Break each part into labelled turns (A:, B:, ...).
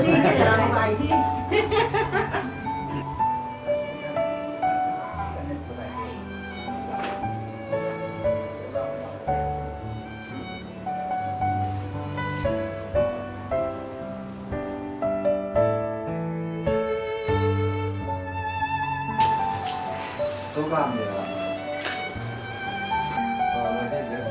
A: นี่แกจะทำอะไรที่
B: 소감이에요. 어머니 됐어요.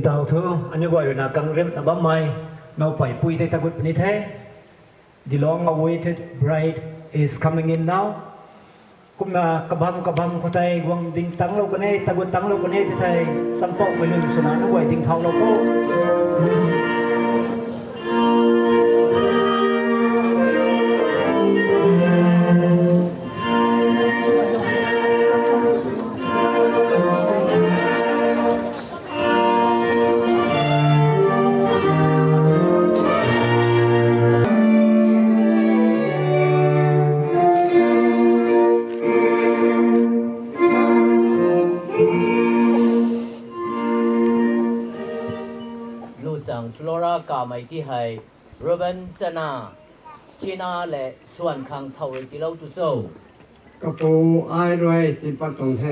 C: tàu thơ anh gọi là căng rem bấm mai nó phải pui thay ta quên thế the long awaited bride is coming in now. Cũng là kabam ko tay guang ding tang lo kane tagun tang lo kane thì thầy sampo mai lun suna nó quay ding thau lo ko.
A: Flora กล่าวมาที่ให้ Ruben จะนาชีนาและส่วนข้างเท่าที่เราตุโซ
B: กระปูอายรวยจิปัตตงเท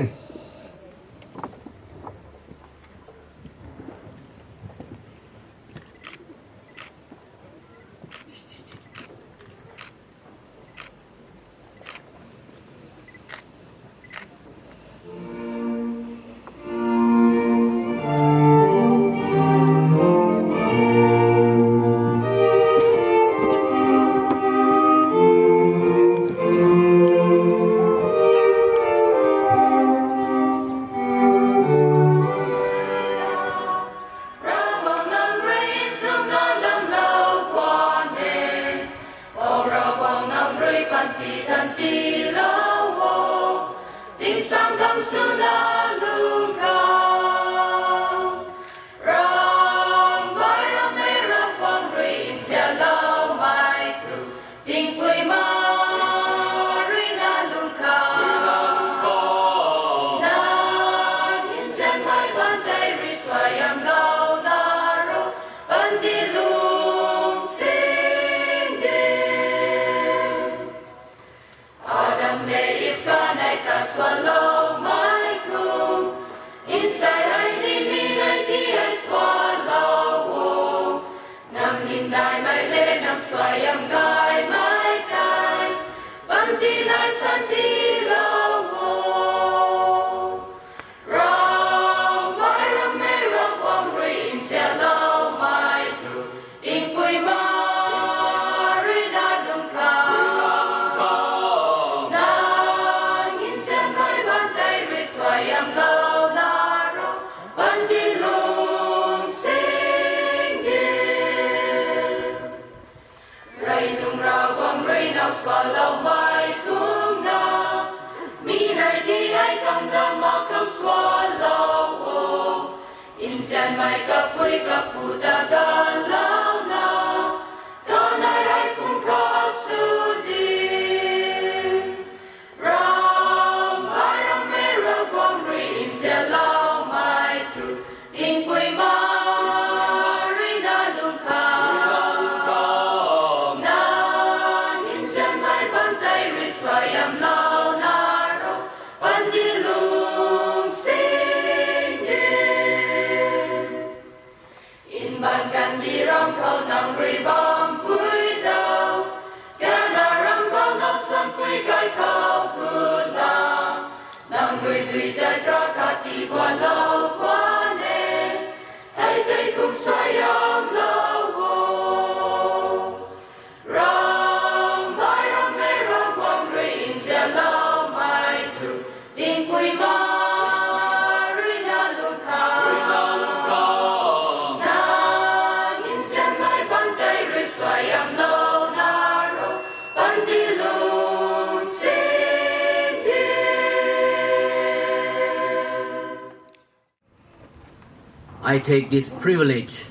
A: I take this privilege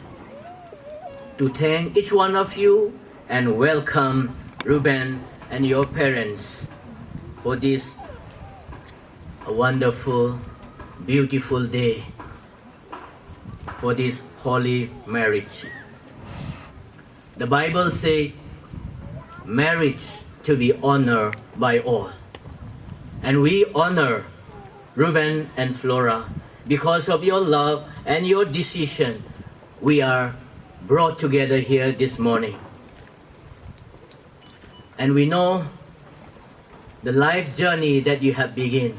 A: to thank each one of you and welcome Ruben and your parents for this wonderful, beautiful day, for this holy marriage. The Bible says marriage to be honored by all. And we honor Ruben and Flora because of your love and your decision. We are brought together here this morning. And we know the life journey that you have begun.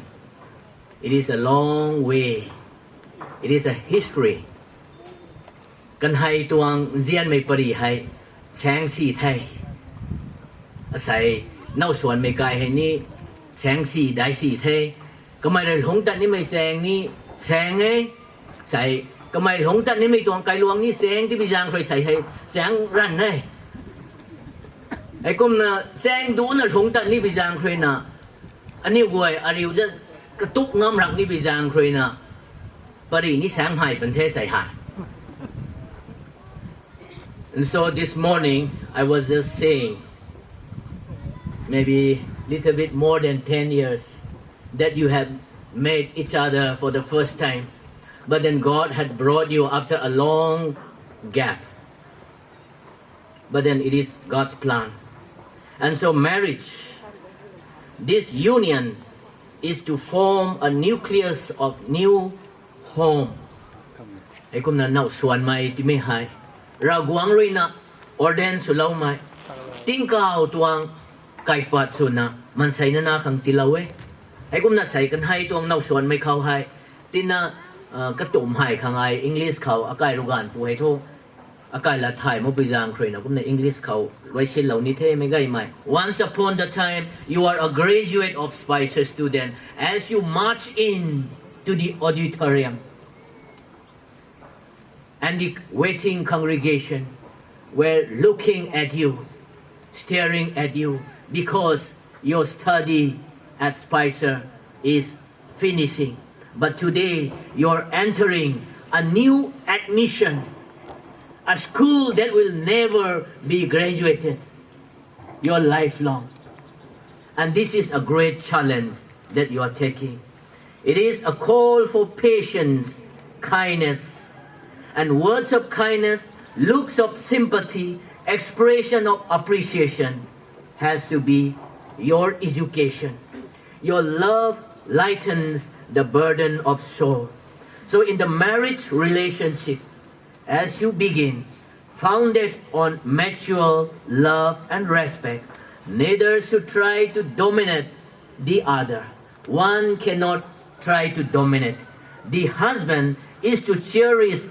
A: It is a long way. It is a history. Kan hai tuang zian mai pari hai chang si thai asai nâu xuân mấy cái hay ni sáng xì đại xì thế cái mày rồi hổng tận ni mày sáng ấy sai cái mày hổng tận ni mày tuang cái luang ni sáng thì bây giờ phải sai hay sáng rắn này ai cũng na sáng đủ na hổng tận ni bây giờ phải na anh yêu quay anh yêu rất cái túc ngâm răng ni bây giờ phải na bởi vì ni sáng hại bên thế sai hại. And so this morning I was just saying maybe little bit more than 10 years that you have met each other for the first time, but then God had brought you after a long gap, but then it is God's plan. And so marriage, this union is to form a nucleus of new home. Ai cũng là nấu xuân mai thì mới hay ra guang rồi na orden sulaw mai tingkaw tuang kai pat suna man say na khang tilawe ai cũng na say kan hay tuang nấu xuân mai khao hay tin na cái tụm hay khang ai English khao akai rugan pu hay tho akai la thai mo bizang khre na cũng na English khao roi sin lo ni the mai gai mai. Once upon the time you are a graduate of Spicer student as you march in to the auditorium and the waiting congregation were looking at you, staring at you, because your study at Spicer is finishing. But today, you're entering a new admission, a school that will never be graduated, your lifelong. And this is a great challenge that you are taking. It is a call for patience, kindness, and words of kindness, looks of sympathy, expression of appreciation has to be your education. Your love lightens the burden of soul. So in the marriage relationship, as you begin, founded on mutual love and respect, neither should try to dominate the other. One cannot try to dominate. The husband is to cherish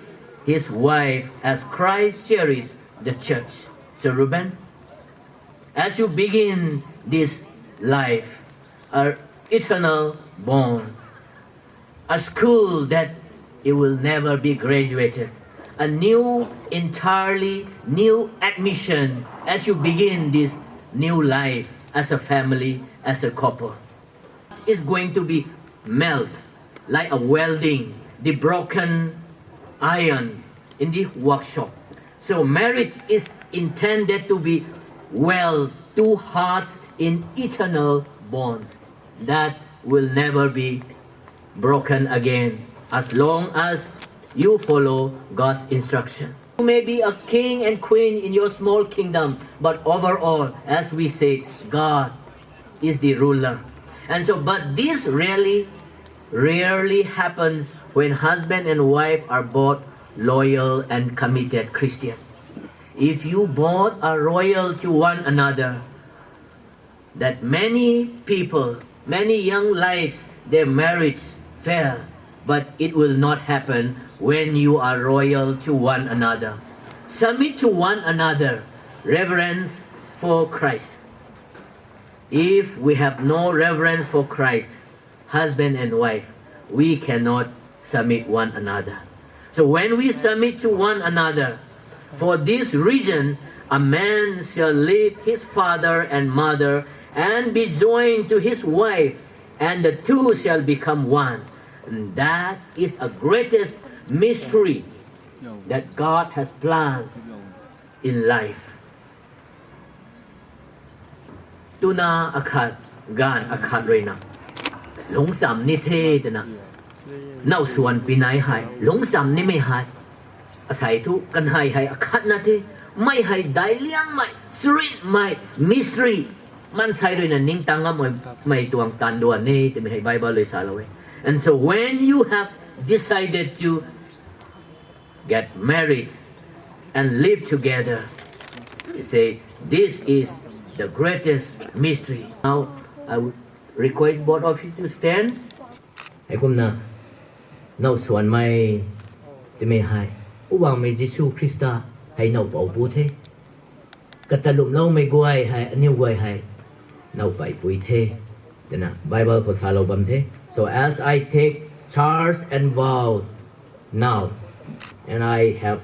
A: his wife as Christ cherished the church. So Ruben, as you begin this life, an eternal bond, a school that it will never be graduated, a new, entirely new admission as you begin this new life as a family, as a couple. It's going to be melt like a welding, the broken iron in the workshop. So marriage is intended to be weld two hearts in eternal bonds that will never be broken again as long as you follow God's instruction. You may be a king and queen in your small kingdom, but overall, as we say, God is the ruler. And so, but this rarely happens when husband and wife are both loyal and committed Christian. If you both are loyal to one another, that many people, many young lives, their marriage fail, but it will not happen when you are loyal to one another. Submit to one another, reverence for Christ. If we have no reverence for Christ, husband and wife, we cannot submit one another. So when we submit to one another, for this reason, a man shall leave his father and mother and be joined to his wife, and the two shall become one. And that is a greatest mystery that God has planned in life. Tuna akhat gan akhat reina. Long sam ni the jana. Nau suan pinai hai. Long sam ni me hai. Asai tu kan hai akhat na the. Mai hai dai liang mai. Srin mai mystery. Man sai reina ning tanga mai tuang tan duan ni te me hai Bible le sa lawe. And so when you have decided to get married and live together, you say, this is the greatest mystery. Now, I would request both of you to stand. Hãy cùng nào, nào xuân mai, thì mày hai, ubang mày Jesus Christa, hay nào bảo bố thế. Cả ta lụm lâu mày guai hay, anh yêu guai hay. nau pai pui the dena Bible ko salo bam the. So as I take charge and vows now, and I have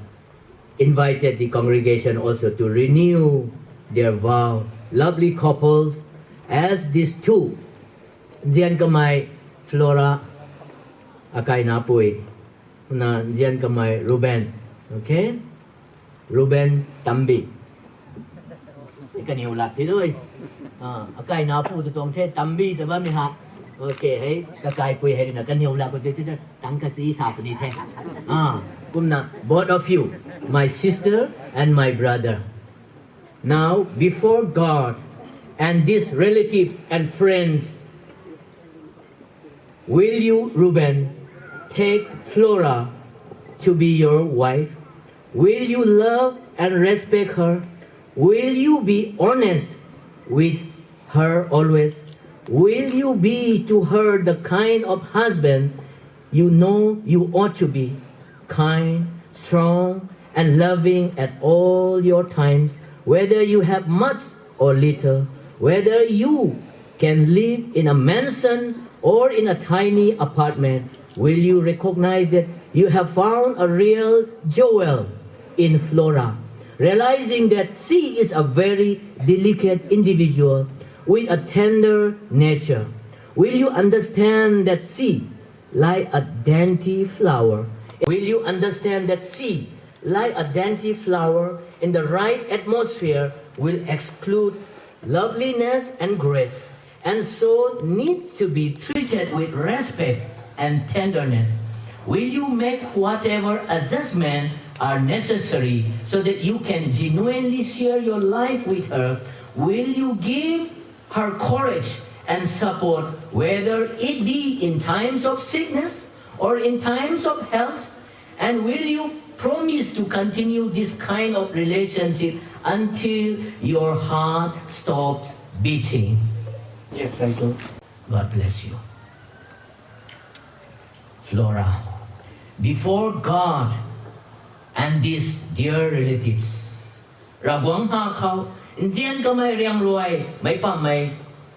A: invited the congregation also to renew their vow, lovely couples as these two, Jian Kamai Flora Akai Napui, na Jian Kamai Ruben, okay? Ruben Tambi. Cái nhiều lạc thế thôi. Akai Napu tu tong the Tambi tu ba mi ha. Okay, hey, Akai Pui hey na kan nhiều lạc ko te tang ka si sa ni the. Kumna both of you, my sister and my brother. Now, before God and these relatives and friends, will you, Ruben, take Flora to be your wife? Will you love and respect her? Will you be honest with her always? Will you be to her the kind of husband you know you ought to be? Kind, strong, and loving at all your times, whether you have much or little, whether you can live in a mansion or in a tiny apartment. Will you recognize that you have found a real jewel in Flora, realizing that she is a very delicate individual with a tender nature? Will you understand that she, like a dainty flower, will you understand that she, like a dainty flower in the right atmosphere, will exclude loveliness and grace, and so needs to be treated with respect and tenderness? Will you make whatever adjustments are necessary so that you can genuinely share your life with her? Will you give her courage and support, whether it be in times of sickness or in times of health? And will you promise to continue this kind of relationship until your heart stops beating?
B: Yes, I do.
A: God bless you. Flora, before God and these dear relatives, Ragwang ha khao, Indian kamay riang ruay, may pa may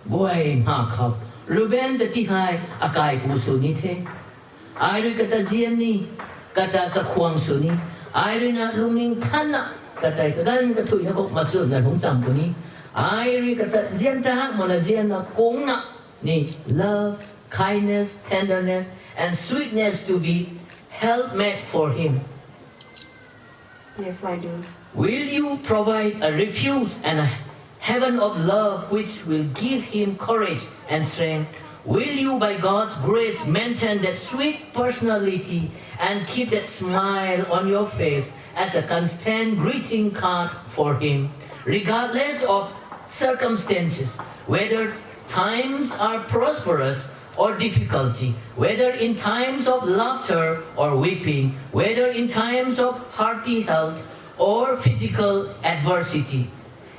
A: buhay ha khao. Ruben dati hai akai puso ni the. Ay kata Jian ni kata sa kuang suni. Ay na luming tana kata kadan katuy na ko masud na hong sampo ni. Ay kata Jian ta mo na Jian na kung na ni love, kindness, tenderness, and sweetness to be helpmate for him.
D: Yes, I do.
A: Will you provide a refuge and a heaven of love which will give him courage and strength? Will you, by God's grace, maintain that sweet personality and keep that smile on your face as a constant greeting card for him, regardless of circumstances, whether times are prosperous or difficulty, whether in times of laughter or weeping, whether in times of hearty health or physical adversity?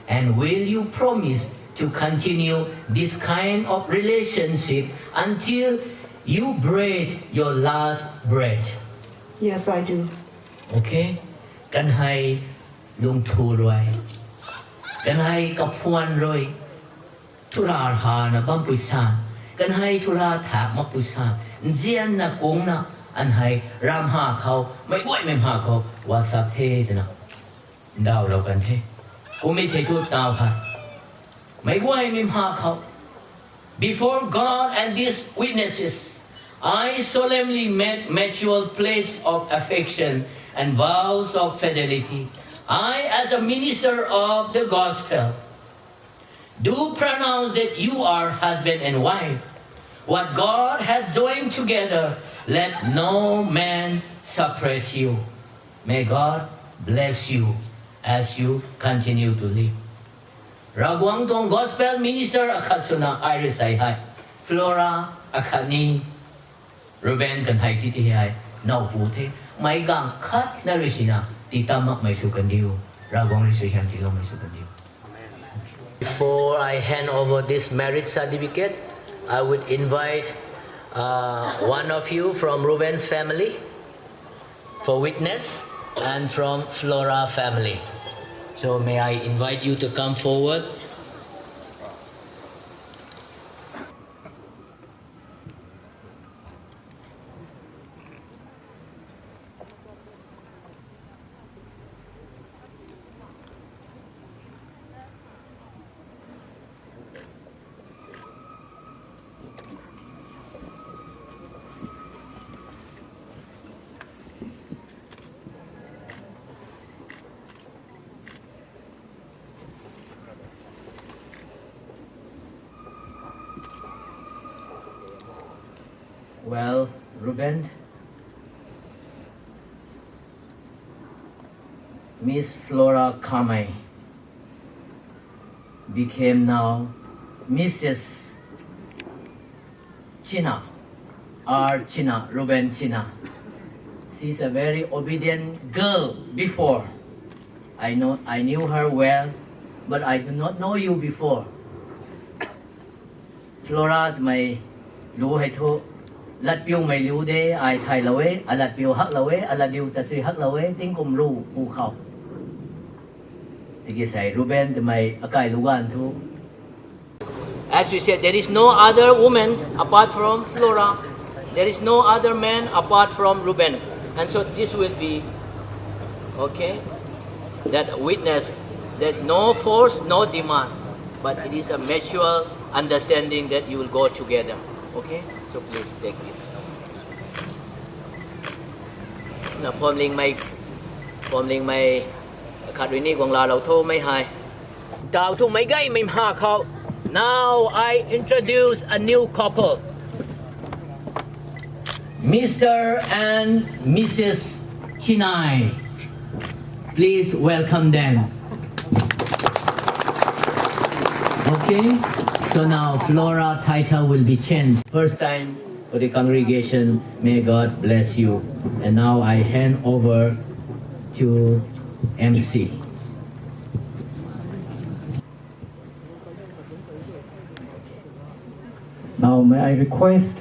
A: And will you promise to continue this kind of relationship until you breathe your last breath?
D: Yes, I do.
A: Okay? Kan hai lung thu rồi, kan hai ka phuan rồi, thu ra ha na bam puisa, kan hai thu ra thak ma puisa, jian na kong na an hai ram ha khao, mai boi mem ha khao, wa sap the na, dao lo kan the, ko mi the thu tao ha, mai boi mem ha khao. Before God and these witnesses, I solemnly make mutual pledge of affection and vows of fidelity. I, as a minister of the gospel, do pronounce that you are husband and wife. What God has joined together, let no man separate you. May God bless you as you continue to live. Ragwang tong gospel minister akasuna Iris ay hai, Flora akani, Ruben kan hai titi hai, nau pute, may gang kat na risina, titamak may sukandiyo, Ragwang risiham tilong may sukandiyo. Before I hand over this marriage certificate, I would invite one of you from Ruben's family for witness and from Flora family. So may I invite you to come forward. Well, Ruben, Miss Flora Kamei became now Mrs. China, R. China, Ruben China. She's a very obedient girl before. I knew her well, but I do not know you before. Flora mày lú hay thu lát piu mày lú đê ai thầy lâu ấy, à lát piu hắc lâu ấy, à lát điều ta suy hắc lâu ấy, tiếng cùng ru phù khẩu. Thì cái say Ruben thì mày akai lugan thu. As we said, there is no other woman apart from Flora. There is no other man apart from Ruben. And so this will be, okay, that witness that no force, no demand, but it is a mutual understanding that you will go together. Okay? So please take this. Now, phom linh mày khát rini quang la lâu thô mấy hai. Đào thu mấy gay mấy hà khâu. Now I introduce a new couple. Mr. and Mrs. Chinai. Please welcome them. Okay? So now Flora title will be changed. First time for the congregation, may God bless you. And now I hand over to MC.
C: Now may I request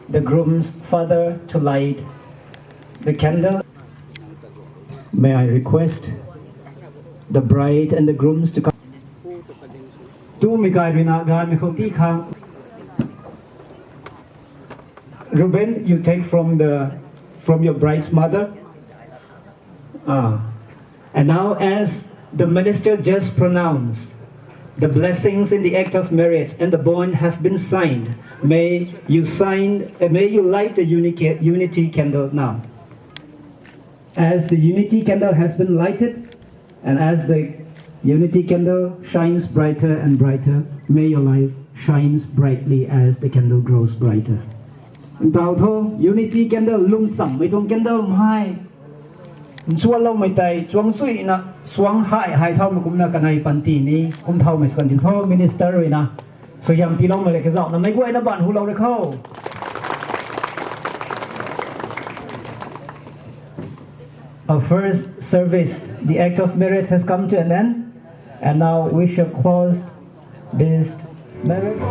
C: the groom's father to light the candle. May I request the bride and the grooms to come. Tu mi kai rina gan mi khom ti khang. Ruben, you take from your bride's mother. And now as the minister just pronounced the blessings in the act of marriage and the bond have been signed, may you light the unity candle now. As the unity candle has been lighted, and as the unity candle shines brighter and brighter, may your life shines brightly as the candle grows brighter. Tao tho unity candle lung sam mai tong candle mai. Chuan lo mai tai chuang sui na suang hai thau ma kum na kanai panti ni kum thau mai skan din tho minister ri na. So yam ti long mai le ka zau na mai gwai na ban hu lo re khau. Our first service, the act of marriage has come to an end, and now we shall close this marriage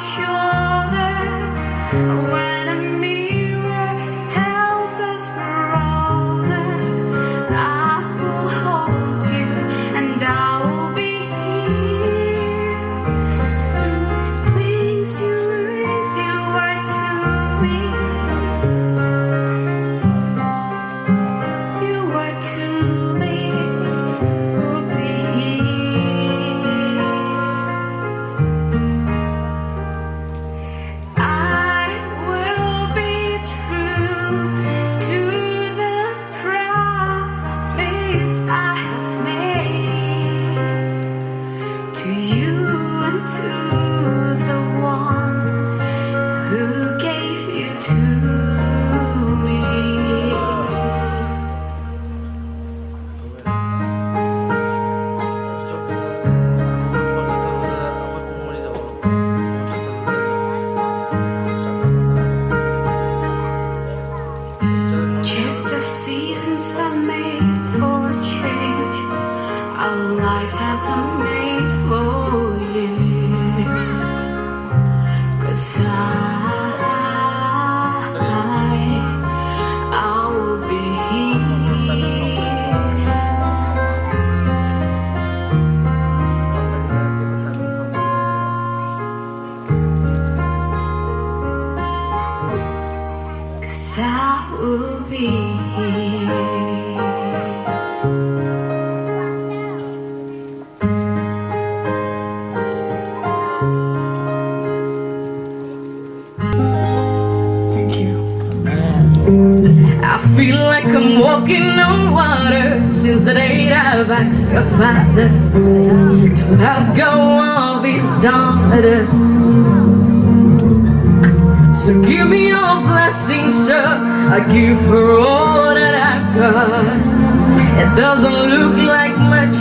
E: shoulder. When a mirror tells us we're older, I will hold you and I will be here. Things you lose, you were to me. You were to me, will be here. I will be true to the promise I have made to you and to the one who gave you to me. Just as seasons are made for change, our lifetimes are made for years. 'Cause I will be here. Cause I will be here.
C: Thank you.
E: I feel like I'm walking on water since the day I've asked your father to let go of his daughter. So give me your blessing, sir. I give her all that I've got. It doesn't look like much,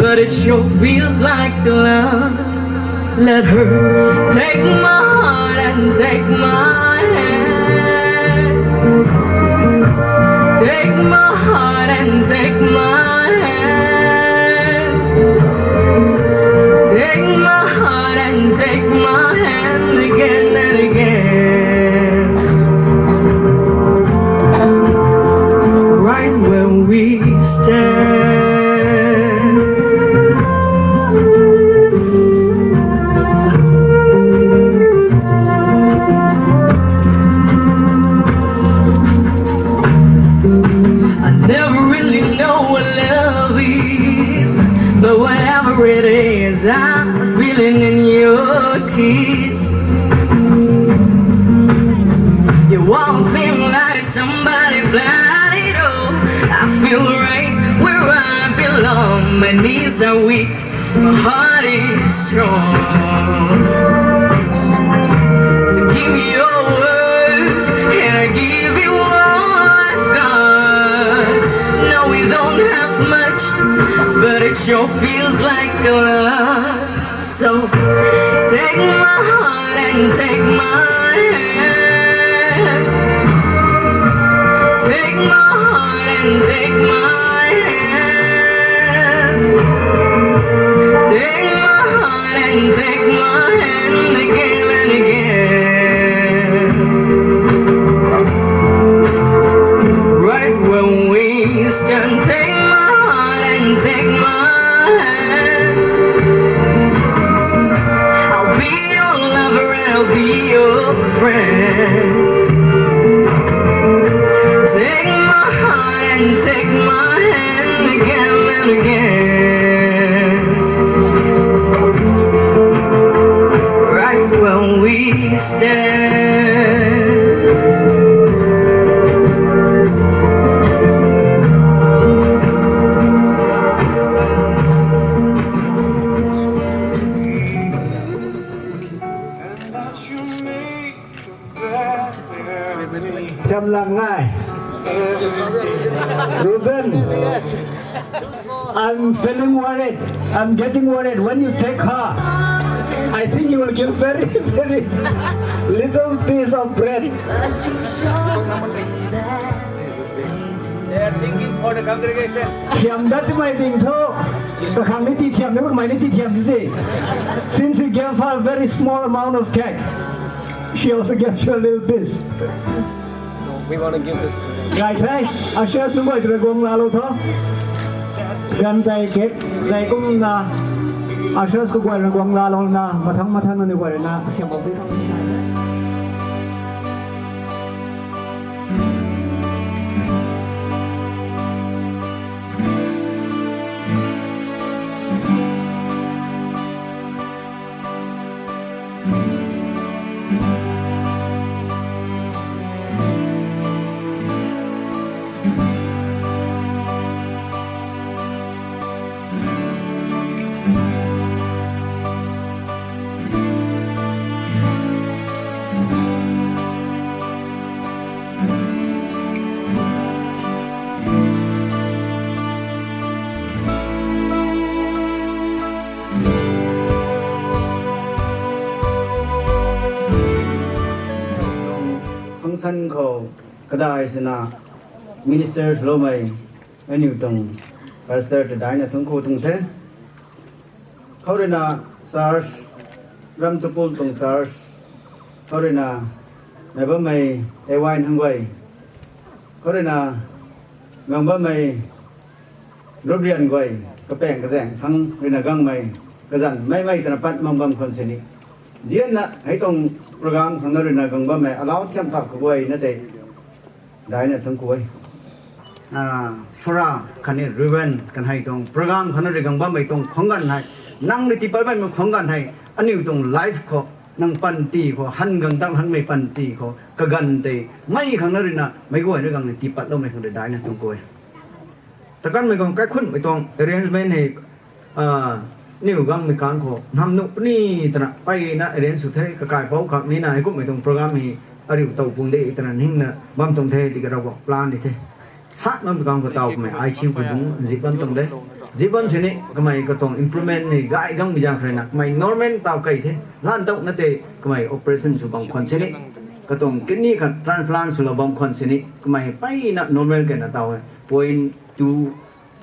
E: but it sure feels like the Lord. Let her take my heart and take my hand. Take my heart and take my hand. Take my heart and take my hand again and again. Right where we stand. I never really know what love is, but whatever it is, I'm feeling in your kiss. You won't seem like somebody blinded. Oh, I feel right where I belong. My knees are weak, my heart is strong. So give me your words and I give you all I've got. No, we don't have much, but it sure feels like a lot. So take my heart and take my hand. Take my heart and take my hand. Take my heart and take my hand again and again. Right when we stand, take my heart and take my hand. I'll be your lover and I'll be your friend. Take my heart and take my hand again and again. Right when we stand.
C: Chamlangai. Ruben, I'm feeling worried. I'm getting worried. When you take her, I think you will give very, very little piece of bread.
F: They are thinking for the congregation.
C: เทียมดัดไม่ดิ่งเท่าแต่ครั้งนี้ตีเทียมนี่ก็ไม่ได้ตีเทียมสิ Since you gave her a very small amount of cake she also gave you a little bit
F: We want to give this to them.
C: ไก่ไทยอาเชื่อสมัยตระกงลาโลท้อยันใจเก็บใจกุ้งนาอาเชื่อสกุลตระกงลาโลนามาทั้งนั่นดีกว่านะเสียงบอกไปทั้งนี้
G: ฟังก์ชันของกระดาษสนา ministers รู้ไหมอันนี้ตรง pastor จะได้นะทั้งคู่ตรงเท่เขาเรียนนะ SARS รำตุปุลตรง SARS เขาเรียนนะในบ้านไม่เอวายทั้งไว้เขาเรียนนะงานบ้านไม่รถเรียนไว้กระแปงกระแสงทั้งเรียนนะกังไม่กระสันไม่ตระปัดมังบัมคนสินีเจียนนะให้ตรงโปรแกรมของนรินากังบ้าแม่เราเทียมทับกับไว้นั่นเองได้นะทั้งคู่ฟราคันนี้รีเวนกันให้ตรงโปรแกรมของนริกังบ้าไม่ตรงของกันให้นั่งในที่ประมาณมันของกันให้อันนี้ตรงไลฟ์เขานั่งปันตีเขาหันกันตั้งหันไม่ปันตีเขากะกันเตไม่ของนรินาไม่กูให้เรื่องในที่ปัดเราไม่ของได้นะทั้งคู่แต่กันไม่กองใกล้คุ้นไม่ตรง arrangement ให้นี่ก็มีการขอทำนุปนี่ตระไปนะเรียนสุดท้ายก็กลายเป้าขับนี่นะก็ไม่ต้องโปรแกรมให้อาริวเตาปุ่งได้ตระนิ่งนะบางตรงเทที่เราบอกพลานดิเทสัตว์มันมีการก็เตาไม่ไอซิวก็ต้องจีบันตรงได้จีบันชนิดก็ไม่ก็ต้อง improvement นี่ก็ไอ้กังมีอย่างไรนักไม่ normal เตาไก่เทล้านเตานั่นเตก็ไม่ operation สุบางคนชนิดก็ต้องกินนี่กับ transplant สุบางคนชนิดก็ไม่ไปนะ normal กันนะเตา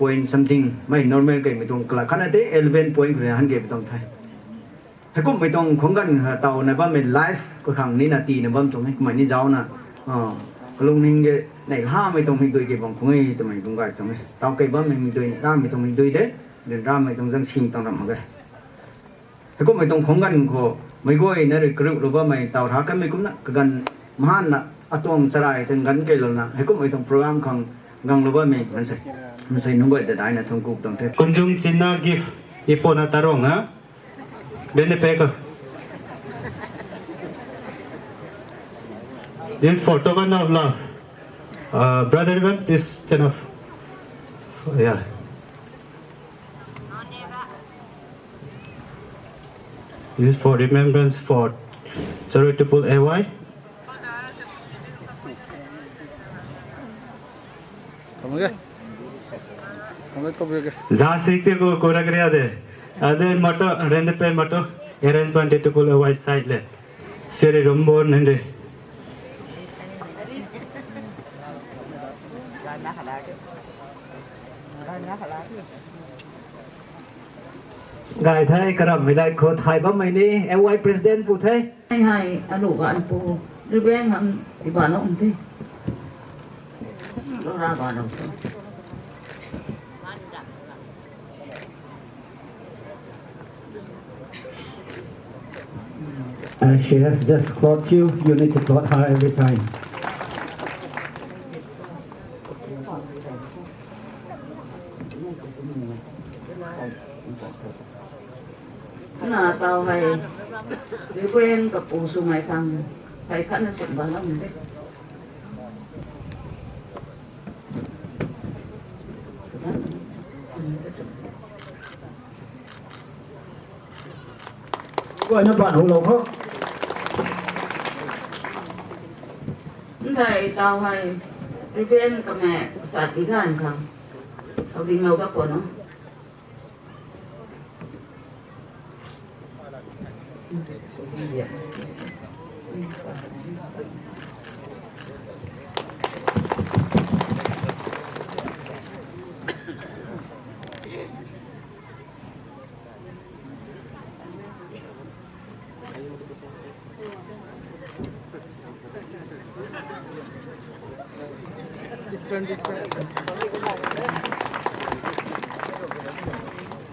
G: point something ไม่ normal กันไม่ต้องกลายขณะที่11 point คือหันเก็บไม่ต้องไทยให้ก็ไม่ต้องของกันเตาในบ้านเป็นไลฟ์ก็ครั้งนี้นาทีในบ้านตรงนี้ก็ไม่นี่เจ้านะก็ลงหิงเกในห้าไม่ต้องหิงตัวเก็บบางคนแต่ไม่ต้องการตรงนี้เตาเก็บบ้านไม่มีตัวร่ามไม่ต้องหิงตัวเด้เดินร่ามไม่ต้องจังชิงต้องทำอะไรให้ก็ไม่ต้องของกันก็ไม่ก็ไอ้นั่นกระดูกหรือว่าไม่เตาทักกันไม่คุ้มนะกันมหันนะอัตวงสลายถึงกันเกลือนะให้ก็ไม่ต้องโปรแกรมของกังหรือว่าไม่มันใส่นุ่งไว้แต่ได้นะทั้งกุ๊กตั้งเท่าคุณจุงจินนากิฟต์อีปนาตารองฮะเดินไปก็ This for token of love brother Ruben please stand up yeah this is for remembrance for charitable AY Zasik ko kora kariya de. Ade mato rende pe mato arrangement to pull a white side le. Seri rombo nende. Gai thai karam milai ko thai ba mai ni AY president pu thai.
H: Hai anu ga an pu Ruben han ibano umte. Lo ra ba no.
C: She has just clothed you. You need to clothe her every time.
H: Na tao hay đi quenกับปูสุmai thằng hay khăn nó sụn vào lắm đấy.
C: Gọi nó bạn hùng lộc không?
H: Thầy tao hay đi quenกับmẹ sạch đi gan không? Tao đi ngầu bác của nó.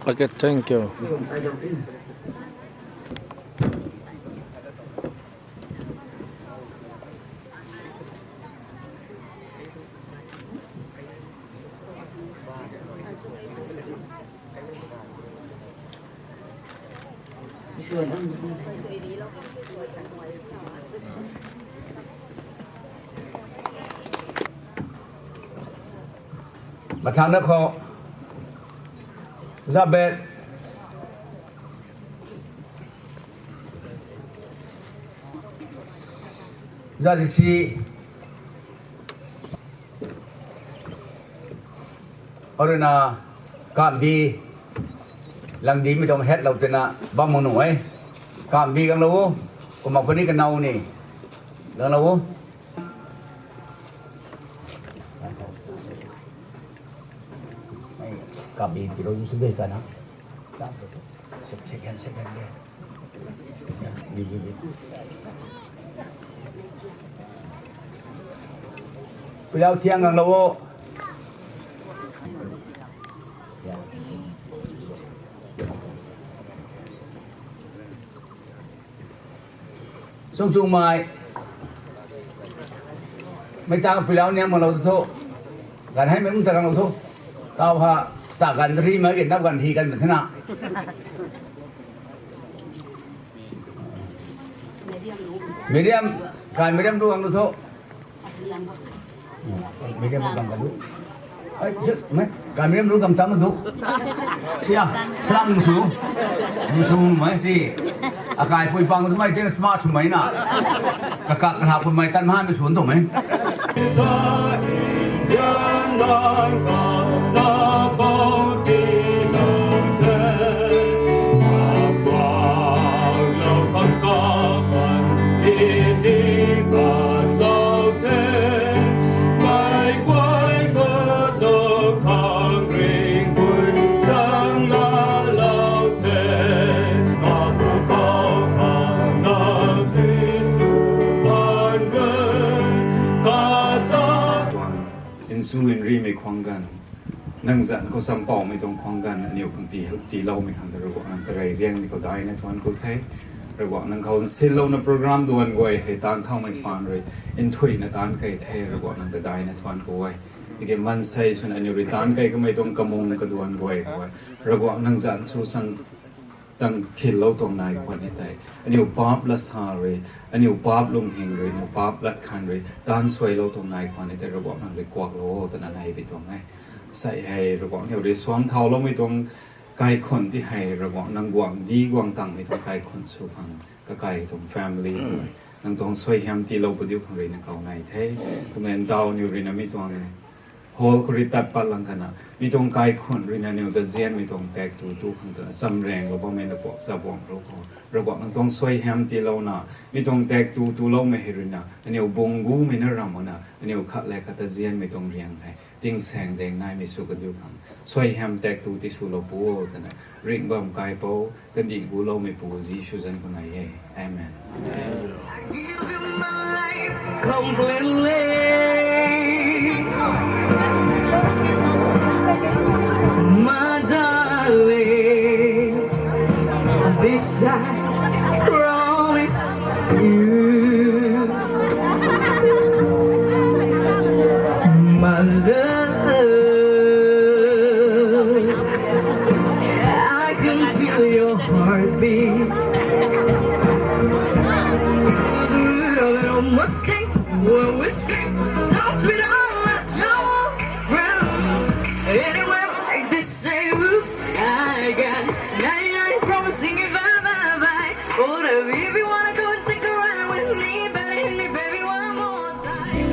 I: Okay, thank you.
G: mà thằng nó khó ra bed ra gì xí ở đây là cảm bi lần đi mới trong hết lâu tên là băng mông nổi cảm bi càng lâu còn một cái này càng lâu nè càng lâu cảm bi thì đôi chút về cả nó second đây đi bây giờ thiang càng lâu sung sung mai mấy tao bây giờ ném một lầu thôi gần hay mấy muốn thằng lầu thôi tao ha xả gần thì mới gần đắp gần thì gần thế nào medium kan medium doang tu thôi medium doang kan tu mấy kan medium doang cầm tang tu siapa selang musuh mấy gì akai pui pang tu mấy trên smart tu mấy na kakak kenapa pun mấy tan mahan musuh tu mấy
J: su in ri me khwang gan nang zan ko sam pau me tong khwang gan niu khang ti lo me khang ro an tarai riang ni ko dai na thwan ko thai ro nang khau sil lo na program duan goi he tan thau mai pan roi in thui na tan kai the ro nang da dai na thwan ko wai ti ke man sai sun an ri tan kai ka mai tong kamong ka duan goi ro nang zan chu sang tăng khil lâu tông này quan hệ tại anh yêu pop là sa rồi anh yêu pop lung hình rồi anh pop là khăn rồi tan xoay lâu tông này quan hệ tại rồi bọn mình bị quạt lố tận này bị tông này sai hay rồi bọn nhiều để xoắn thao lâu mới tông cáiคนที่ให้rồi bọn năng quảng đi quảng tăng mới tông cáiคนsố phẳng cái tông family rồi năng tông xoay hem tí lâu bao nhiêu khăn rồi năng cầu này thế cũng nên tao nhiều rồi năng mới tông hol ko ri tat pa lang kana mi tong kai khon ri na ne da zen mi tong tek tu khang ta sam reng lo ba me na pok sa bong ro ko nang tong soi ham ti lo na mi tong tek tu lo me herina ne bong gu me na ram na ne khat le khat zen mi tong riang hai ting sang jeng nai mi su ka du khang soi ham tek tu ti su lo pu ta na ring bam kai po kan di gu lo me pu ji su zen ko nai ye amen completely my darling, this I promise you, my love. I can feel your heartbeat. A little Mustang, when we sing, sounds sweet all that's no friends. Anyway. Say oops, I got 99 promising you bye. Whatever, if you wanna go and take a ride with me, better hit me, baby, one more time.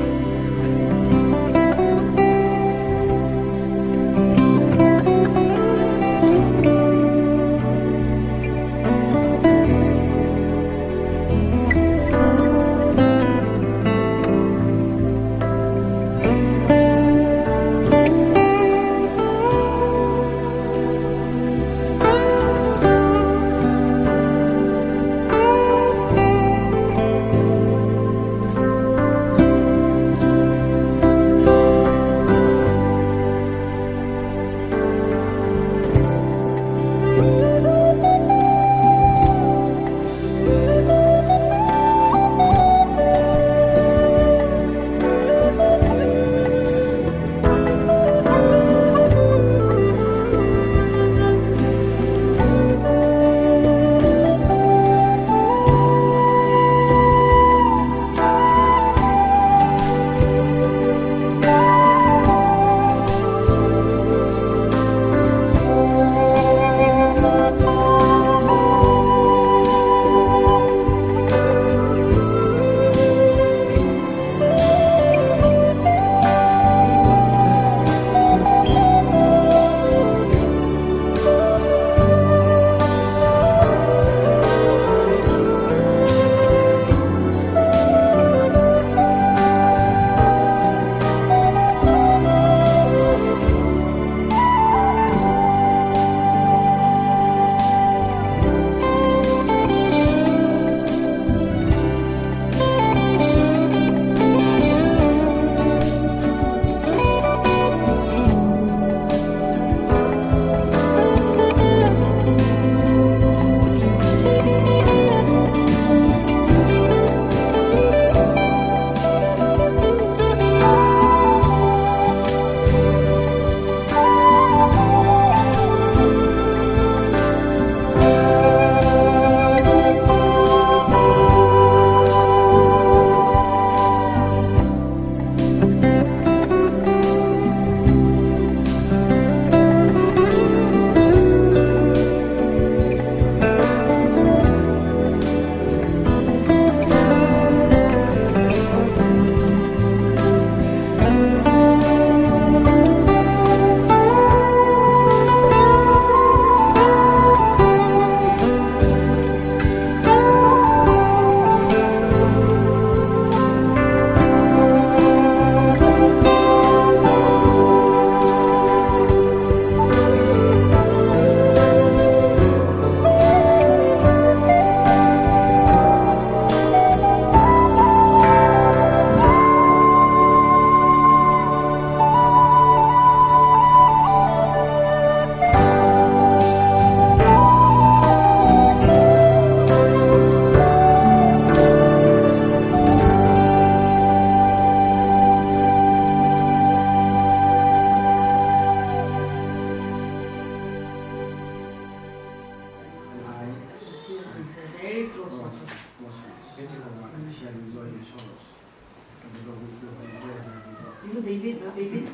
H: Itu David, David.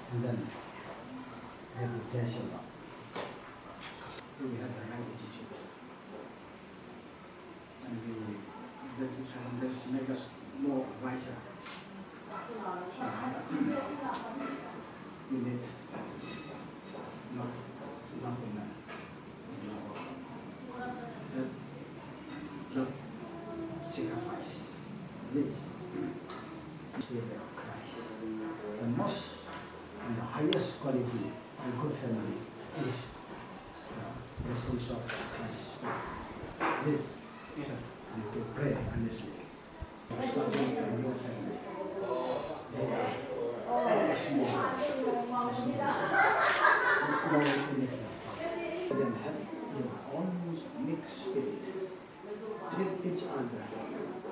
B: And then reputation. We have the right attitude. And this make us more wiser. We need not women. Not sacrifice. Live. Spirit of Christ. The most and the highest quality of a good family is the essence of Christ. Live and to pray earnestly. Starting a new family. They are small. Then have your own mixed spirit. Treat each other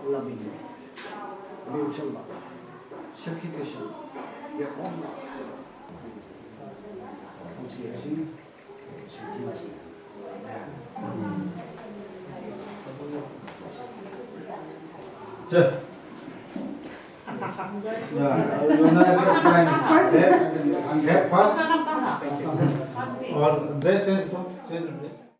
B: lovingly. Mutual love. Sacrificial. Your own love. Conciliation. Intimacy.
K: First, or dress is